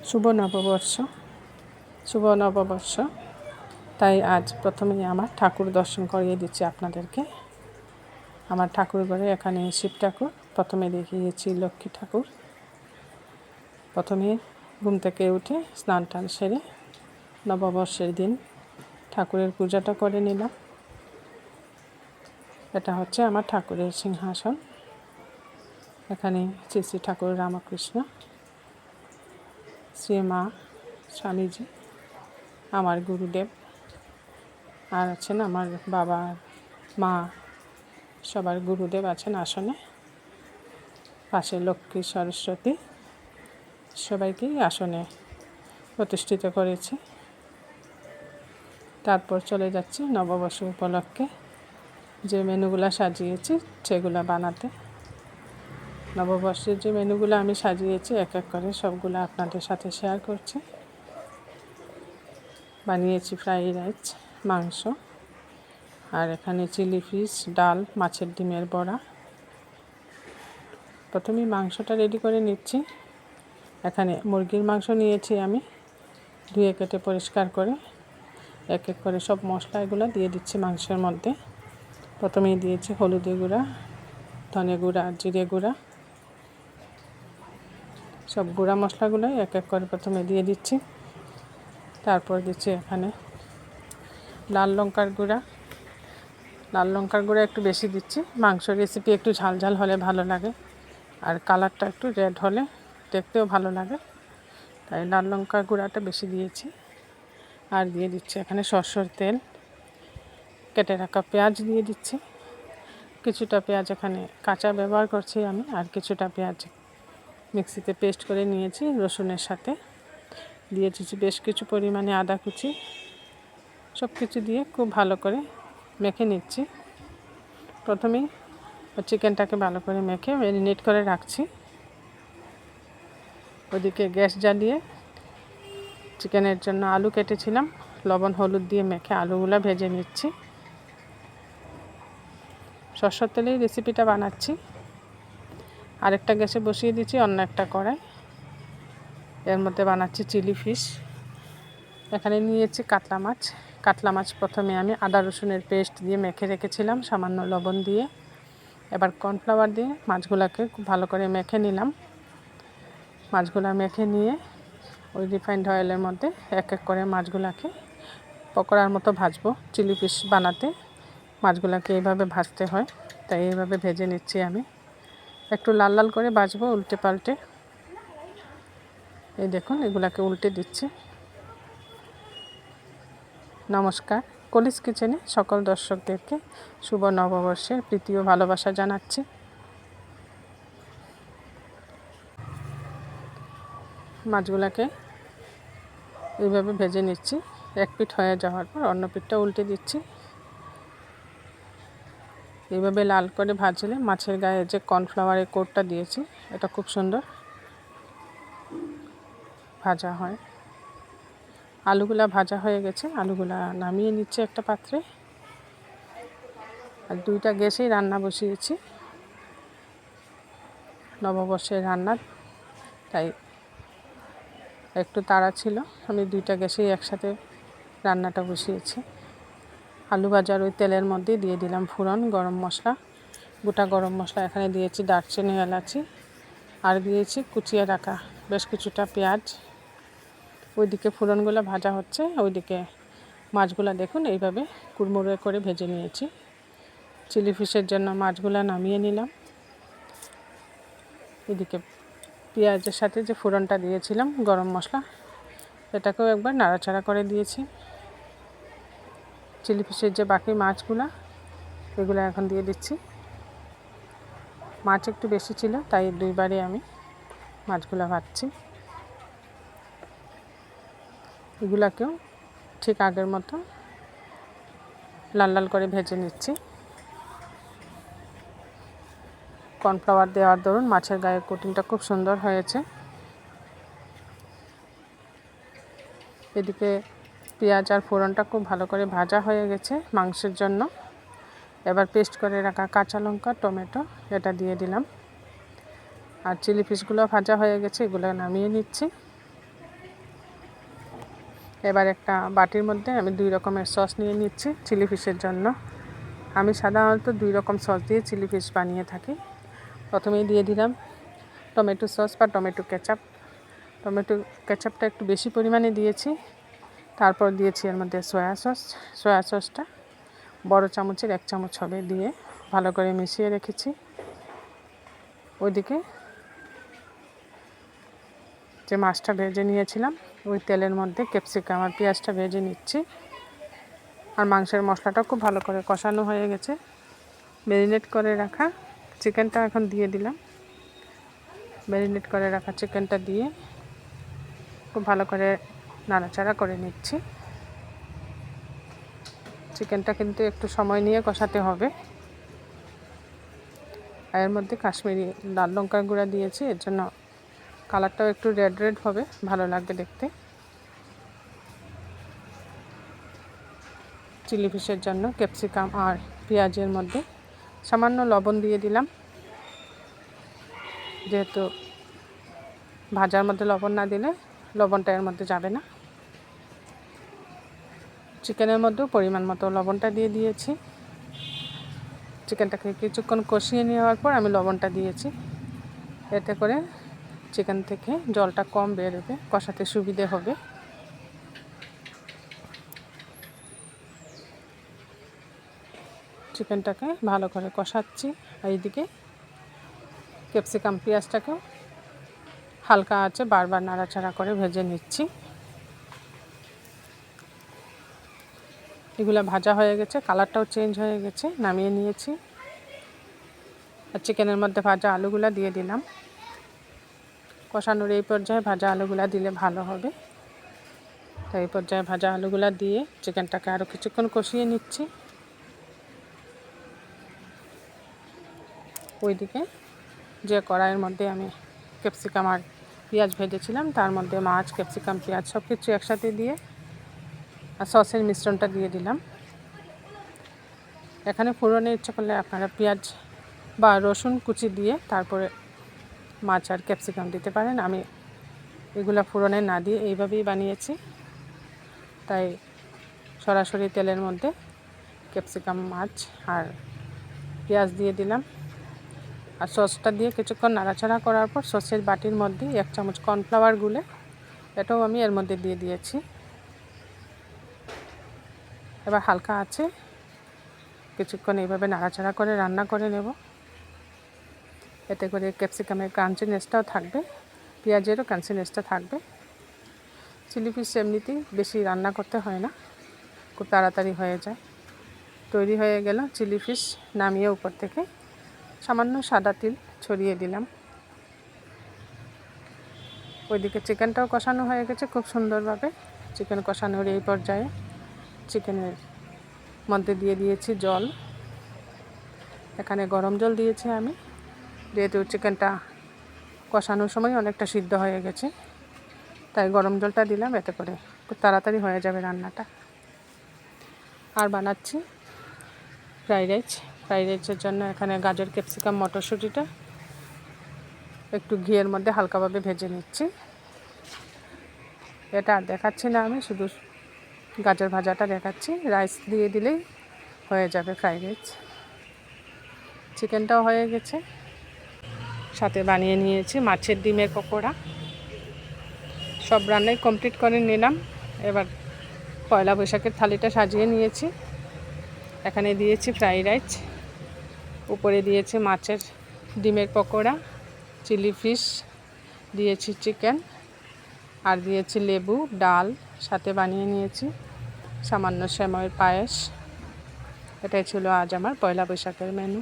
শুভ নববর্ষ। তাই আজ প্রথমেই আমার ঠাকুর দর্শন করিয়ে দিচ্ছি আপনাদেরকে। আমার ঠাকুর ঘরে এখানে শিব ঠাকুর, প্রথমে দেখিয়েছি লক্ষ্মী ঠাকুর। প্রথমে ঘুম থেকে উঠে স্নান টান সেরে নববর্ষের দিন ঠাকুরের পূজাটা করে নিলাম। এটা হচ্ছে আমার ঠাকুরের সিংহাসন। এখানে শ্রী শ্রী ঠাকুর রামকৃষ্ণ, শ্রী মা, স্বামীজি, আমার গুরুদেব, আর আছেন আমার বাবা, মা, সবার গুরুদেব আছেন আসনে। পাশে লক্ষ্মী, সরস্বতী, সবাইকেই আসনে প্রতিষ্ঠিত করেছি। তারপর চলে যাচ্ছি নববর্ষ উপলক্ষে যে মেনুগুলো সাজিয়েছি সেগুলো বানাতে। নববর্ষের যে মেনুগুলো আমি সাজিয়েছি এক এক করে সবগুলো আপনাদের সাথে শেয়ার করছি। বানিয়েছি ফ্রাইড রাইস, মাংস, আর এখানে চিলি ফিশ, ডাল, মাছের ডিমের বড়া। প্রথমেই মাংসটা রেডি করে নিচ্ছি। এখানে মুরগির মাংস নিয়েছি আমি, ধুয়ে কেটে পরিষ্কার করে এক এক করে সব মশলা এগুলো দিয়ে দিচ্ছি মাংসের মধ্যে। প্রথমেই দিয়েছি হলুদের গুঁড়া, ধনে গুঁড়া, জিরে গুঁড়া, সব গুঁড়া মশলাগুলোই এক এক করে প্রথমে দিয়ে দিচ্ছি। তারপর দিচ্ছি এখানে লাল লঙ্কার গুঁড়া একটু বেশি দিচ্ছি। মাংস রেসিপি একটু ঝাল ঝাল হলে ভালো লাগে, আর কালারটা একটু রেড হলে দেখতেও ভালো লাগে, তাই লাল লঙ্কার গুঁড়াটা বেশি দিয়েছি। আর দিয়ে দিচ্ছি এখানে সরষের তেল, কেটে রাখা পেঁয়াজ দিয়ে দিচ্ছি। কিছুটা পেঁয়াজ এখানে কাঁচা ব্যবহার করছি আমি, আর কিছুটা পেঁয়াজ মিক্সিতে পেস্ট করে নিয়েছি রসুনের সাথে। দিয়ে দিচ্ছি বেশ কিছু পরিমাণে আদা কুচি। সব কিছু দিয়ে খুব ভালো করে মেখে নিচ্ছি। প্রথমেই চিকেনটাকে ভালো করে মেখে ম্যারিনেট করে রাখছি। ওদিকে গ্যাস জ্বালিয়ে চিকেনের জন্য আলু কেটেছিলাম, লবণ হলুদ দিয়ে মেখে আলুগুলো ভেজে নিচ্ছি। সরষের তেলেই রেসিপিটা বানাচ্ছি। আরেকটা গ্যাসে বসিয়ে দিচ্ছি অন্য একটা কড়াই, এর মধ্যে বানাচ্ছি চিলি ফিশ। এখানে নিয়েছি কাতলা মাছ প্রথমে আমি আদা রসুনের পেস্ট দিয়ে মেখে রেখেছিলাম সামান্য লবণ দিয়ে। এবার কর্নফ্লাওয়ার দিয়ে মাছগুলোকে খুব ভালো করে মেখে নিলাম। মাছগুলো মেখে নিয়ে ওই রিফাইন্ড অয়েলের মধ্যে এক এক করে মাছগুলোকে পকোড়ার মতো ভাজবো। চিলি ফিশ বানাতে মাছগুলোকে এইভাবে ভাজতে হয়, তাই এইভাবে ভেজে নিচ্ছি আমি। একটু লাল লাল করে ভাজবো উল্টে পাল্টে। এই দেখুন এগুলাকে উল্টে দিচ্ছি। নমস্কার, কলিস কিচেনে সকল দর্শকদেরকে শুভ নববর্ষের প্রীতি ও ভালোবাসা জানাচ্ছি। মাছগুলোকে এইভাবে ভেজে নিচ্ছি। এক পিঠ হয়ে যাওয়ার পর অন্য পিঠটা উল্টে দিচ্ছি। এইভাবে লাল করে ভাজলে মাছের গায়ে যে কর্নফ্লাওয়ারের কোটটা দিয়েছি এটা খুব সুন্দর ভাজা হয়। আলুগুলা ভাজা হয়ে গেছে, আলুগুলা নামিয়ে নিচ্ছে একটা পাত্রে। আর দুইটা গ্যাসেই রান্না বসিয়েছি, নববর্ষের রান্না, তাই একটু তাড়া ছিল। আমি দুইটা গ্যাসেই একসাথে রান্নাটা বসিয়েছি। আলু ভাজার ওই তেলের মধ্যে দিয়ে দিলাম ফোড়ন, গরম মশলা, গোটা গরম মশলা এখানে দিয়েছি দারচিনি, এলাচি, আর দিয়েছি কুচিয়ে রাখা বেশ কিছুটা পেঁয়াজ। ওইদিকে ফোড়নগুলো ভাজা হচ্ছে, ওইদিকে মাছগুলো দেখুন এইভাবে কুড়মুড়ে করে ভেজে নিয়েছি। চিলি ফিশের জন্য মাছগুলো নামিয়ে নিলাম। এদিকে পেঁয়াজের সাথে যে ফোড়নটা দিয়েছিলাম গরম মশলা, এটাকেও একবার নাড়াচাড়া করে দিয়েছি। চিলি ফিশের যে বাকি মাছগুলো এগুলো এখন দিয়ে দিচ্ছি। মাছ একটু বেশি ছিল তাই দুইবারে আমি মাছগুলো ভাজছি। এগুলাকেও ঠিক আগের মতো লাল লাল করে ভেজে নিচ্ছি। কর্নফ্লাওয়ার দেওয়ার দরুন মাছের গায়ে কোটিংটা খুব সুন্দর হয়েছে। এদিকে পেঁয়াজ আর ফোড়নটা খুব ভালো করে ভাজা হয়ে গেছে মাংসের জন্য। এবার পেস্ট করে রাখা কাঁচা লঙ্কা, টমেটো এটা দিয়ে দিলাম। আর চিলি ফিশগুলো ভাজা হয়ে গেছে, এগুলো নামিয়ে নিচ্ছি। এবার একটা বাটির মধ্যে আমি 2 রকমের সস নিয়ে নিচ্ছি চিলি ফিশের জন্য। আমি সাধারণত 2 রকম সস দিয়ে চিলি ফিশ বানিয়ে থাকি। প্রথমেই দিয়ে দিলাম টমেটো সস বা টমেটো কেচাপ। টমেটো কেচাপটা একটু বেশি পরিমাণে দিয়েছি। তারপর দিয়েছি এর মধ্যে সয়া সসটা বড় চামচের 1 চামচ হবে দিয়ে ভালো করে মিশিয়ে রেখেছি। ওইদিকে যে মাছটা ভেজে নিয়েছিলাম ওই তেলের মধ্যে ক্যাপসিকাম আর পেঁয়াজটা ভেজে নিচ্ছি। আর মাংসের মশলাটাও খুব ভালো করে কষানো হয়ে গেছে। ম্যারিনেট করে রাখা চিকেনটা এখন দিয়ে দিলাম। ম্যারিনেট করে রাখা চিকেনটা দিয়ে খুব ভালো করে নাড়াচাড়া করে নিচ্ছি। চিকেনটা কিন্তু একটু সময় নিয়ে কষাতে হবে। আর এর মধ্যে কাশ্মীরি লাল লঙ্কার গুঁড়া দিয়েছি, এর জন্য কালারটাও একটু রেড হবে, ভালো লাগবে দেখতে। চিলি ফিশের জন্য ক্যাপসিকাম আর পেঁয়াজের মধ্যে সামান্য লবণ দিয়ে দিলাম, যেহেতু ভাজার মধ্যে লবণ না দিলে লবণটা এর মধ্যে যাবে না। চিকেনের মধ্যেও পরিমাণ মতো লবণটা দিয়ে দিয়েছি। চিকেনটাকে কিছুক্ষণ কষিয়ে নেওয়ার পর আমি লবণটা দিয়েছি, এতে করে চিকেন থেকে জলটা কম বেরোবে, কষাতে সুবিধে হবে। চিকেনটাকে ভালো করে কষাচ্ছি। আর এইদিকে ক্যাপসিকাম পেঁয়াজটাকেও হালকা আঁচে বারবার নাড়াচাড়া করে ভেজে নিচ্ছি। এগুলো ভাজা হয়ে গেছে, কালারটাও চেঞ্জ হয়ে গেছে, নামিয়ে নিয়েছি। আর চিকেনের মধ্যে ভাজা আলুগুলো দিয়ে দিলাম। কষানোর এই পর্যায়ে ভাজা আলুগুলো দিলে ভালো হবে, তাই এই পর্যায়ে ভাজা আলুগুলো দিয়ে চিকেনটাকে আরও কিছুক্ষণ কষিয়ে নিচ্ছি। ওইদিকে যে কড়াইয়ের মধ্যে আমি ক্যাপসিকাম আর পেঁয়াজ ভেজেছিলাম তার মধ্যে মাছ, ক্যাপসিকাম, পেঁয়াজ সব কিছু একসাথে দিয়ে আর সসের মিশ্রণটা দিয়ে দিলাম। এখানে ফোড়নে ইচ্ছা করলে আপনারা পেঁয়াজ বা রসুন কুচি দিয়ে তারপরে মাছ আর ক্যাপসিকাম দিতে পারেন। আমি এগুলো ফোড়নে না দিয়ে এইভাবেই বানিয়েছি, তাই সরাসরি তেলের মধ্যে ক্যাপসিকাম, মাছ আর পেঁয়াজ দিয়ে দিলাম। আর সসটা দিয়ে কিছুক্ষণ নাড়াচাড়া করার পর সসের বাটির মধ্যে 1 চামচ কর্নফ্লাওয়ার গুলে এটাও আমি এর মধ্যে দিয়ে দিয়েছি। এবার হালকা আছে কিছুক্ষণ এইভাবে নাড়াচাড়া করে রান্না করে নেব, এতে করে ক্যাপসিকামের ক্রাঞ্চিনেসটাও থাকবে, পেঁয়াজেরও ক্রাঞ্চিনেসটা থাকবে। চিলি ফিশ এমনিতেই বেশি রান্না করতে হয় না, খুব তাড়াতাড়ি হয়ে যায়। তৈরি হয়ে গেল চিলি ফিশ। নামিয়ে উপর থেকে সামান্য সাদা তিল ছড়িয়ে দিলাম। ওইদিকে চিকেনটাও কষানো হয়ে গেছে খুব সুন্দরভাবে। চিকেন কষানোর এই পর্যায়ে চিকেনের মধ্যে দিয়ে দিয়েছি জল। এখানে গরম জল দিয়েছি আমি, যেহেতু চিকেনটা কষানোর সময় অনেকটা সিদ্ধ হয়ে গেছে, তাই গরম জলটা দিলাম, এতে করে খুব তাড়াতাড়ি হয়ে যাবে রান্নাটা। আর বানাচ্ছি ফ্রাইড রাইসের জন্য এখানে গাজর, ক্যাপসিকাম, মটরশুঁটিটা একটু ঘিয়ের মধ্যে হালকাভাবে ভেজে নিচ্ছি। এটা আর দেখাচ্ছি না, আমি শুধু গাজর ভাজাটা দেখাচ্ছি। রাইস দিয়ে দিলেই হয়ে যাবে ফ্রাইড রাইস। চিকেনটাও হয়ে গেছে, সাথে বানিয়ে নিয়েছি মাছের ডিমের পকোড়া। সব রান্নাই কমপ্লিট করে নিলাম। এবার পয়লা বৈশাখের থালিটা সাজিয়ে নিয়েছি। এখানে দিয়েছি ফ্রাইড রাইস, উপরে দিয়েছি মাছের ডিমের পকোড়া, চিলি ফিশ, দিয়েছি চিকেন, আর দিয়েছি লেবু, ডাল, সাথে বানিয়ে নিয়েছি সামান্য সেমাইয়ের পায়েস। এটাই ছিল আজ আমার পয়লা বৈশাখের মেনু।